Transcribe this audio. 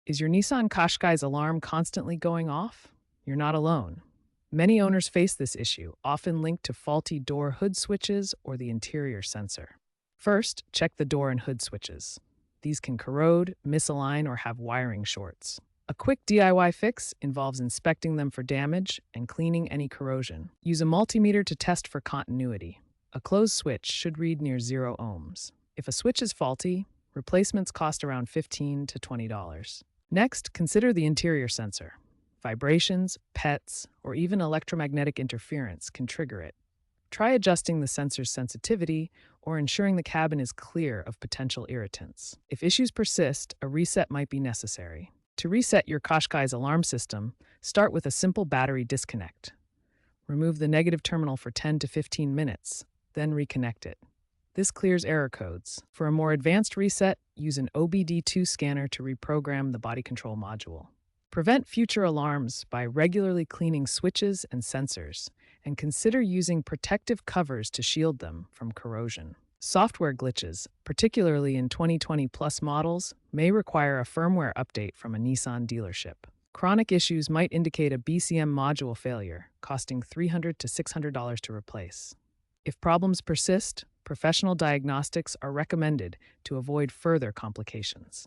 Is your Nissan Qashqai's alarm constantly going off? You're not alone. Many owners face this issue, often linked to faulty door hood switches or the interior sensor. First, check the door and hood switches. These can corrode, misalign, or have wiring shorts. A quick DIY fix involves inspecting them for damage and cleaning any corrosion. Use a multimeter to test for continuity. A closed switch should read near 0 ohms. If a switch is faulty, replacements cost around $15 to $20. Next, consider the interior sensor. Vibrations, pets, or even electromagnetic interference can trigger it. Try adjusting the sensor's sensitivity or ensuring the cabin is clear of potential irritants. If issues persist, a reset might be necessary. To reset your Qashqai's alarm system, start with a simple battery disconnect. Remove the negative terminal for 10 to 15 minutes, then reconnect it. This clears error codes. For a more advanced reset, use an OBD2 scanner to reprogram the body control module. Prevent future alarms by regularly cleaning switches and sensors, and consider using protective covers to shield them from corrosion. Software glitches, particularly in 2020 plus models, may require a firmware update from a Nissan dealership. Chronic issues might indicate a BCM module failure, costing $300 to $600 to replace. If problems persist, professional diagnostics are recommended to avoid further complications.